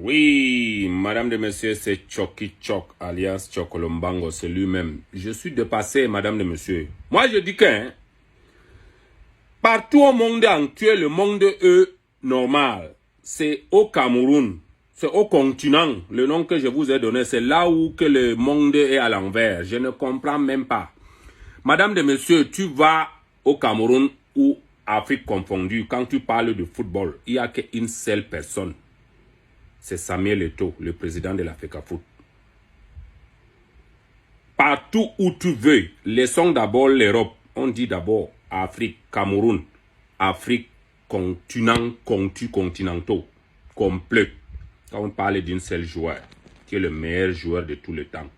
Oui, madame de monsieur, c'est Choki Chok, alias Chokolombango, c'est lui-même. Je suis dépassé, madame de monsieur. Moi, je dis que, partout au monde entier, le monde normal, c'est au Cameroun, c'est au continent. Le nom que je vous ai donné, c'est là où que le monde est à l'envers. Je ne comprends même pas. Madame de monsieur, tu vas au Cameroun ou Afrique confondue, quand tu parles de football, il n'y a qu'une seule personne. C'est Samuel Eto'o, le président de l'Africafoot. Partout où tu veux, laissons d'abord l'Europe. On dit d'abord Afrique, Cameroun, Afrique, continentaux, complet. Quand on parle d'un seul joueur, qui est le meilleur joueur de tous les temps,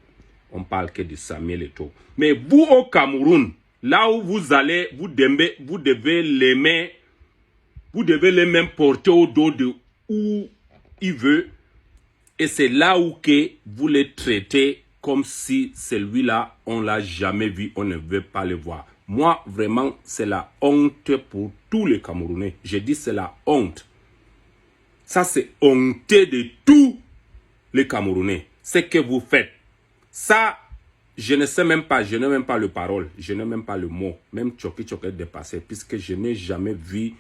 on parle que de Samuel Eto'o. Mais vous au Cameroun, là où vous allez, vous devez les mains, vous devez les mains porter au dos de où il veut. Et c'est là où que vous les traitez comme si celui-là, on l'a jamais vu, on ne veut pas le voir. Moi, vraiment, c'est la honte pour tous les Camerounais. Je dis c'est la honte. Ça, c'est honteux de tous les Camerounais. Ce que vous faites. Ça, je ne sais même pas, je n'ai même pas le parole, je n'ai même pas le mot. Même Choki Chok est dépassé, puisque je n'ai jamais vu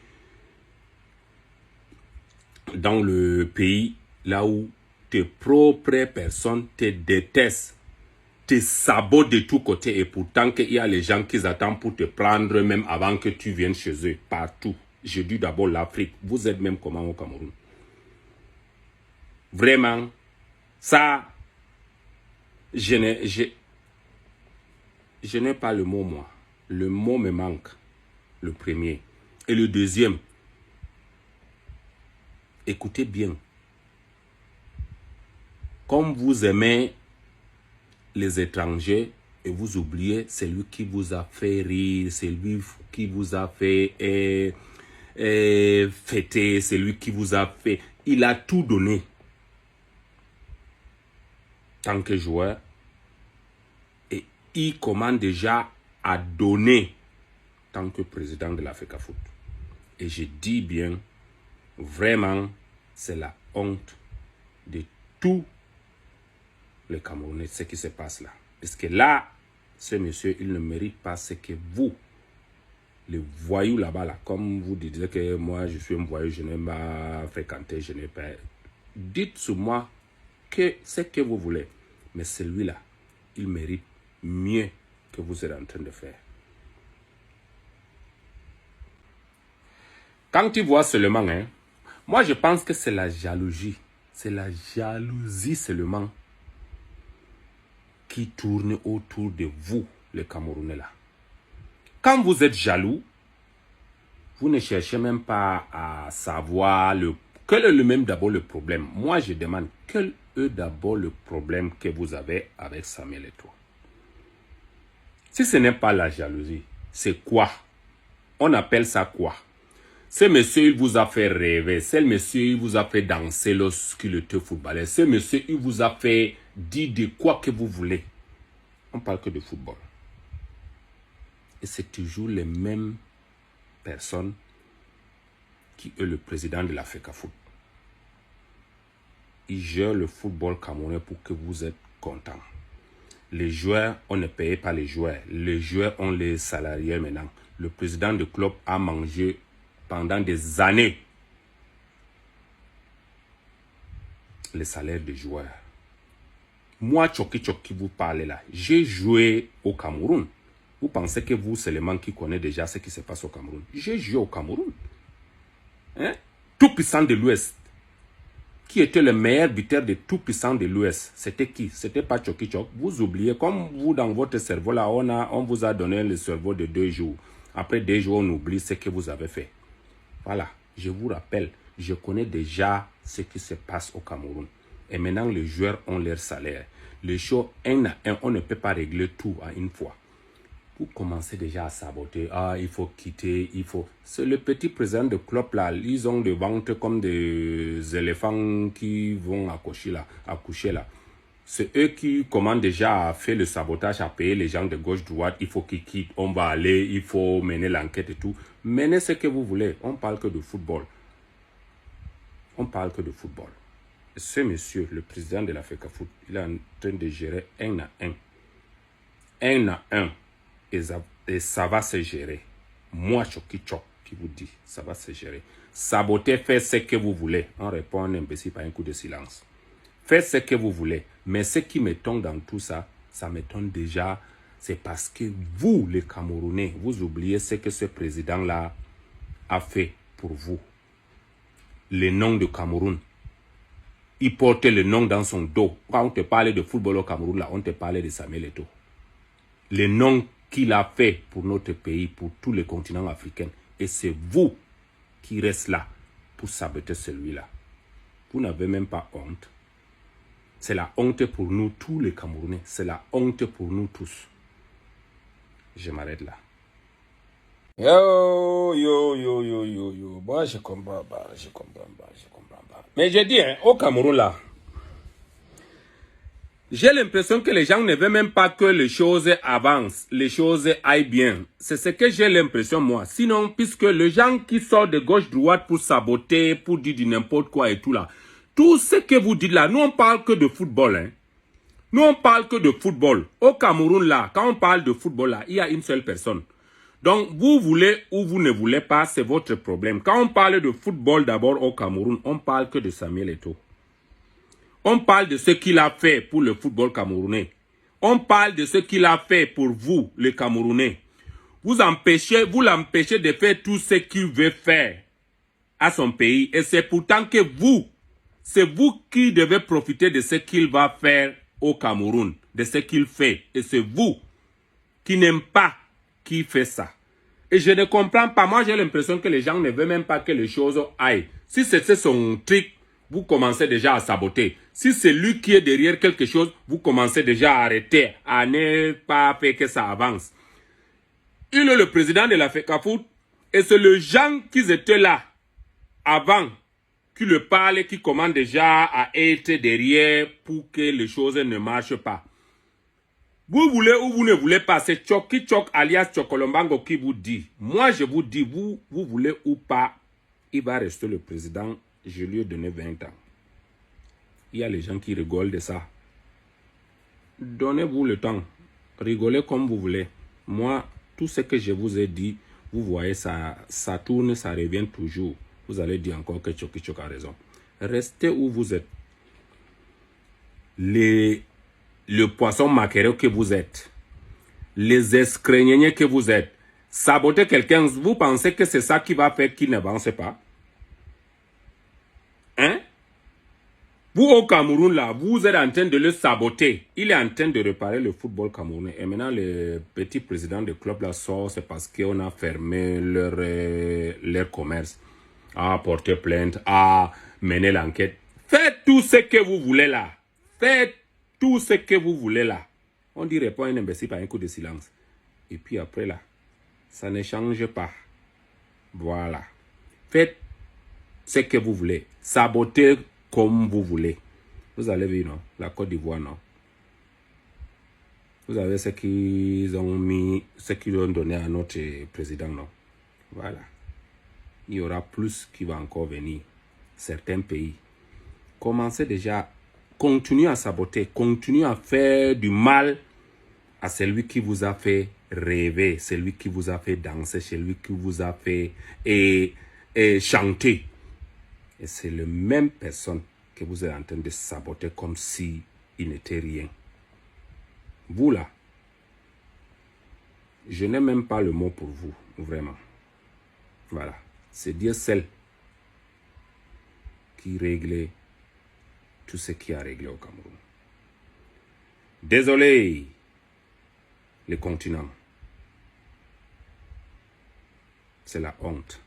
dans le pays là où tes propres personnes te détestent, te sabotent de tous côtés, et pourtant qu'il y a les gens qui attendent pour te prendre même avant que tu viennes chez eux, partout. Je dis d'abord l'Afrique. Vous êtes même comment au Cameroun? Vraiment, ça, je n'ai pas le mot, moi. Le mot me manque, le premier. Et le deuxième, écoutez bien. Comme vous aimez les étrangers et vous oubliez celui qui vous a fait rire, celui qui vous a fait fêter, celui qui vous a fait... Il a tout donné. Tant que joueur. Et il commence déjà à donner tant que président de l'Africafoot. Et je dis bien, vraiment, c'est la honte de tout les Camerounais, ce qui se passe là. Parce que là, ce monsieur, il ne mérite pas ce que vous, les voyous là-bas, là, comme vous disiez que moi, je suis un voyou, je n'ai pas fréquenté, je n'ai pas... Dites sur moi que ce que vous voulez. Mais celui-là, il mérite mieux que vous êtes en train de faire. Quand tu vois seulement, hein, moi, je pense que c'est la jalousie. C'est la jalousie seulement qui tourne autour de vous, les Camerounais là. Quand vous êtes jaloux, vous ne cherchez même pas à savoir quel est même d'abord le problème. Moi, je demande, quel est d'abord le problème que vous avez avec Samuel Eto'o? Si ce n'est pas la jalousie, c'est quoi? On appelle ça quoi? Ce monsieur, il vous a fait rêver. Ce monsieur, il vous a fait danser lorsqu'il était footballeur. Ce monsieur, il vous a fait dire de quoi que vous voulez. On parle que de football. Et c'est toujours les mêmes personnes qui est le président de l'Africafoot. Il gère le football camerounais pour que vous êtes contents. Les joueurs, on ne paye pas les joueurs. Les joueurs ont les salariés maintenant. Le président du club a mangé pendant des années les salaires des joueurs. Moi, Choki Chok qui vous parle là, j'ai joué au Cameroun. Vous pensez que vous, c'est le man qui connaît déjà ce qui se passe au Cameroun. J'ai joué au Cameroun. Hein? Tout puissant de l'Ouest. Qui était le meilleur buteur de tout puissant de l'Ouest? C'était qui? C'était pas Choki Chok. Vous oubliez, comme vous dans votre cerveau là, on vous a donné le cerveau de 2 jours. Après 2 jours, on oublie ce que vous avez fait. Voilà, je vous rappelle, je connais déjà ce qui se passe au Cameroun. Et maintenant, les joueurs ont leur salaire. Les choses, un à un, on ne peut pas régler tout à une fois. Vous commencez déjà à saboter. Ah, il faut quitter, il faut... C'est le petit président de club là. Ils ont des ventres comme des éléphants qui vont accoucher là. C'est eux qui commencent déjà à faire le sabotage, à payer les gens de gauche-droite. Il faut qu'ils quittent, on va aller, il faut mener l'enquête et tout. Menez ce que vous voulez. On parle que de football. On parle que de football. ce monsieur, le président de la FECAFOOT, il est en train de gérer 1 à 1. 1 à 1. Et ça va se gérer. Moi, Choki Chok, qui vous dit, ça va se gérer. Saboter, faites ce que vous voulez. On répond à un imbécile par un coup de silence. Faites ce que vous voulez. Mais ce qui m'étonne dans tout ça, ça m'étonne déjà. C'est parce que vous, les Camerounais, vous oubliez ce que ce président-là a fait pour vous. Le nom de Cameroun. Il portait le nom dans son dos. Quand on te parlait de football au Cameroun, là, on te parlait de Samuel Eto'o. Le nom qu'il a fait pour notre pays, pour tout le continent africain. Et c'est vous qui restez là pour saboter celui-là. Vous n'avez même pas honte. C'est la honte pour nous, tous les Camerounais. C'est la honte pour nous tous. Je m'arrête là. Yo. Moi, je comprends pas. Mais je dis, au Cameroun, là, j'ai l'impression que les gens ne veulent même pas que les choses avancent, les choses aillent bien. C'est ce que j'ai l'impression, moi. Sinon, puisque les gens qui sortent de gauche-droite pour saboter, pour dire du n'importe quoi et tout là, tout ce que vous dites là, nous on parle que de football, hein. Nous on parle que de football. Au Cameroun là, quand on parle de football là, il y a une seule personne. Donc, vous voulez ou vous ne voulez pas, c'est votre problème. Quand on parle de football d'abord au Cameroun, on parle que de Samuel Eto'o. On parle de ce qu'il a fait pour le football camerounais. On parle de ce qu'il a fait pour vous, les Camerounais. Vous l'empêchez de faire tout ce qu'il veut faire à son pays. Et c'est pourtant que c'est vous qui devez profiter de ce qu'il va faire au Cameroun, de ce qu'il fait. Et c'est vous qui n'aimez pas qu'il fait ça. Et je ne comprends pas. Moi, j'ai l'impression que les gens ne veulent même pas que les choses aillent. Si c'était son truc, vous commencez déjà à saboter. Si c'est lui qui est derrière quelque chose, vous commencez déjà à arrêter, à ne pas faire que ça avance. Il est le président de la FECAFOOT et c'est les gens qui étaient là avant qui le parlent, qui commencent déjà à être derrière pour que les choses ne marchent pas. Vous voulez ou vous ne voulez pas, c'est Choki Chok alias Chokolombango qui vous dit. Moi, je vous dis, vous voulez ou pas, il va rester le président. Je lui ai donné 20 ans. Il y a les gens qui rigolent de ça. Donnez-vous le temps. Rigolez comme vous voulez. Moi, tout ce que je vous ai dit, vous voyez, ça tourne, ça revient toujours. Vous allez dire encore que Choki Chok a raison. Restez où vous êtes. Le poisson maquereux que vous êtes. Les escréniers que vous êtes. Saboter quelqu'un, vous pensez que c'est ça qui va faire qu'il n'avance pas? Hein? Vous au Cameroun là, vous êtes en train de le saboter. Il est en train de réparer le football camerounais. Et maintenant le petit président du club là sort, c'est parce qu'on a fermé leur commerce. À porter plainte, à mener l'enquête. Faites tout ce que vous voulez là. Faites tout ce que vous voulez là. On dit répond à un imbécile par un coup de silence. Et puis après là, ça ne change pas. Voilà. Faites ce que vous voulez. Sabotez comme vous voulez. Vous allez voir, non? La Côte d'Ivoire, non? Vous avez ce qu'ils ont mis, ce qu'ils ont donné à notre président, non? Voilà. Il y aura plus qui va encore venir. Certains pays. Commencez déjà. Continuez à saboter. Continuez à faire du mal à celui qui vous a fait rêver. Celui qui vous a fait danser. Celui qui vous a fait chanter. Et c'est la même personne que vous êtes en train de saboter comme si il n'était rien. Vous là, je n'ai même pas le mot pour vous, vraiment. Voilà. C'est Dieu seul qui règle tout ce qui a réglé au Cameroun. Désolé, le continent. C'est la honte.